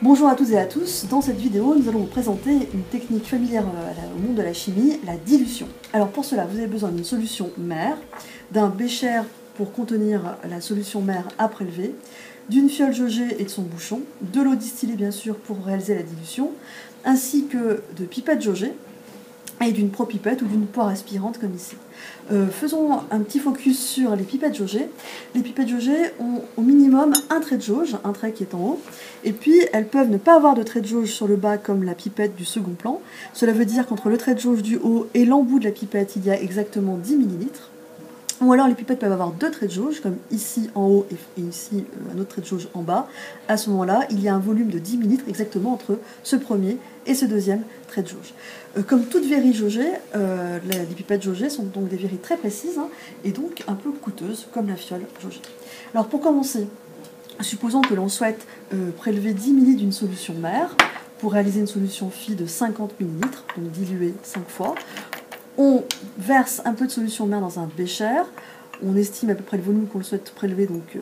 Bonjour à toutes et à tous, dans cette vidéo nous allons vous présenter une technique familière au monde de la chimie, la dilution. Alors pour cela vous avez besoin d'une solution mère, d'un bécher pour contenir la solution mère à prélever, d'une fiole jaugée et de son bouchon, de l'eau distillée bien sûr pour réaliser la dilution, ainsi que de pipettes jaugées et d'une propipette ou d'une poire aspirante comme ici. Faisons un petit focus sur les pipettes jaugées. Les pipettes jaugées ont au minimum un trait de jauge, un trait qui est en haut, et puis elles peuvent ne pas avoir de trait de jauge sur le bas comme la pipette du second plan. Cela veut dire qu'entre le trait de jauge du haut et l'embout de la pipette, il y a exactement 10 ml. Ou alors les pipettes peuvent avoir deux traits de jauge, comme ici en haut et ici un autre trait de jauge en bas. À ce moment-là, il y a un volume de 10 ml exactement entre ce premier et ce deuxième trait de jauge. Comme toute verrie jaugée, les pipettes jaugées sont donc des verries très précises et donc un peu coûteuses, comme la fiole jaugée. Alors pour commencer, supposons que l'on souhaite prélever 10 ml d'une solution mère pour réaliser une solution phi de 50 ml, donc diluée 5 fois. On verse un peu de solution mère dans un bécher, on estime à peu près le volume qu'on souhaite prélever, donc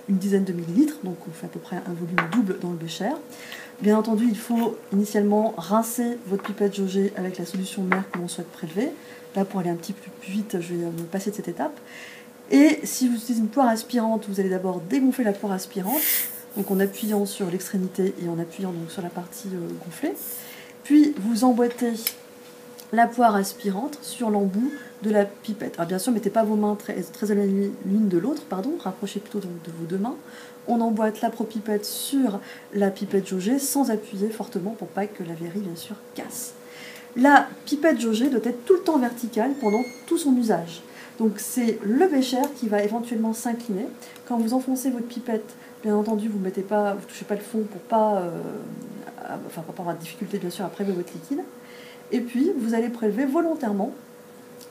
une dizaine de millilitres, donc on fait à peu près un volume double dans le bécher. Bien entendu, il faut initialement rincer votre pipette jaugée avec la solution mère que l'on souhaite prélever. Là, pour aller un petit peu plus vite, je vais me passer de cette étape. Et si vous utilisez une poire aspirante, vous allez d'abord dégonfler la poire aspirante, donc en appuyant sur l'extrémité et en appuyant donc sur la partie gonflée. Puis vous emboîtez la poire aspirante sur l'embout de la pipette. Alors bien sûr, mettez pas vos mains très éloignées l'une de l'autre, rapprochez plutôt donc de vos deux mains. On emboîte la propipette sur la pipette jaugée sans appuyer fortement pour pas que la verrie bien sûr casse. La pipette jaugée doit être tout le temps verticale pendant tout son usage. Donc c'est le bécher qui va éventuellement s'incliner. Quand vous enfoncez votre pipette, bien entendu, vous ne touchez pas le fond pour pas avoir de difficulté bien sûr à prélever votre liquide. Et puis, vous allez prélever volontairement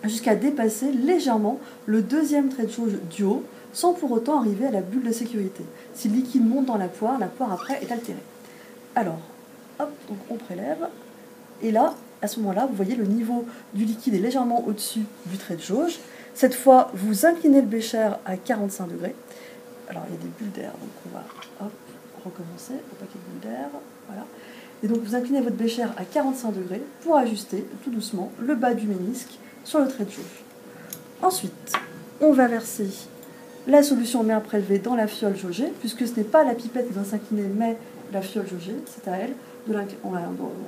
jusqu'à dépasser légèrement le deuxième trait de jauge du haut, sans pour autant arriver à la bulle de sécurité. Si le liquide monte dans la poire après est altérée. Alors, hop, donc on prélève, et là, à ce moment-là, vous voyez le niveau du liquide est légèrement au-dessus du trait de jauge. Cette fois, vous inclinez le bécher à 45 degrés. Alors, il y a des bulles d'air, donc on va recommencer, pour pas qu'il y ait de bulles d'air, voilà. Et donc vous inclinez votre bécher à 45 degrés pour ajuster tout doucement le bas du ménisque sur le trait de jauge. Ensuite, on va verser la solution mère prélevée dans la fiole jaugée, puisque ce n'est pas la pipette qui doit s'incliner, mais la fiole jaugée, c'est à elle, on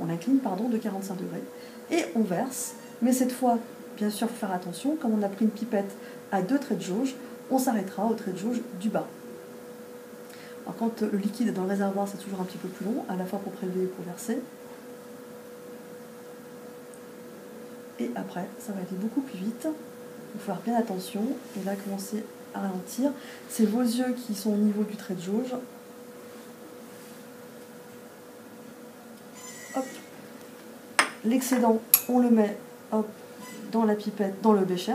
l'incline de 45 degrés. Et on verse, mais cette fois, bien sûr, il faut faire attention, comme on a pris une pipette à deux traits de jauge, on s'arrêtera au trait de jauge du bas. Alors quand le liquide est dans le réservoir, c'est toujours un petit peu plus long, à la fois pour prélever et pour verser. Et après, ça va aller beaucoup plus vite. Il faut faire bien attention. Et là, commencer à ralentir. C'est vos yeux qui sont au niveau du trait de jauge. Hop. L'excédent, on le met dans la pipette, dans le bécher,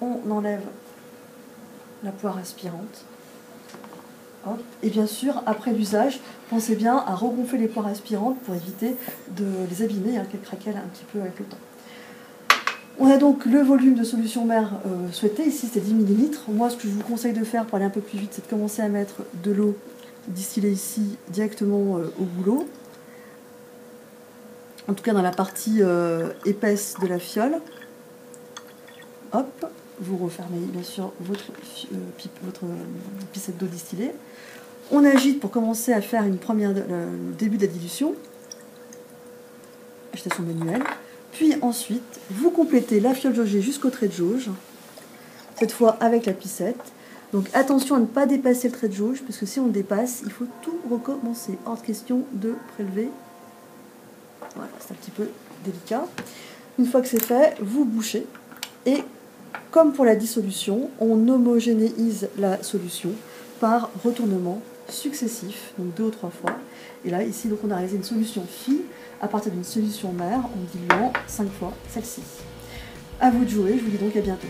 On enlève la poire aspirante. Et bien sûr, après l'usage, pensez bien à regonfler les poires aspirantes pour éviter de les abîmer, qu'elles craquellent un petit peu avec le temps. On a donc le volume de solution mère souhaité, ici c'est 10 ml. Moi, ce que je vous conseille de faire pour aller un peu plus vite, c'est de commencer à mettre de l'eau distillée ici directement au goulot. En tout cas dans la partie épaisse de la fiole. Hop. Vous refermez bien sûr votre piscette d'eau distillée. On agite pour commencer à faire le début de la dilution. Agitation manuelle. Puis ensuite, vous complétez la fiole jaugée jusqu'au trait de jauge. Cette fois avec la piscette. Donc attention à ne pas dépasser le trait de jauge, parce que si on dépasse, il faut tout recommencer. Hors de question de prélever. Voilà, c'est un petit peu délicat. Une fois que c'est fait, vous bouchez et comme pour la dissolution, on homogénéise la solution par retournement successif, donc 2 ou 3 fois. Et là, ici, donc, on a réalisé une solution phi à partir d'une solution mère en diluant 5 fois celle-ci. À vous de jouer, je vous dis donc à bientôt.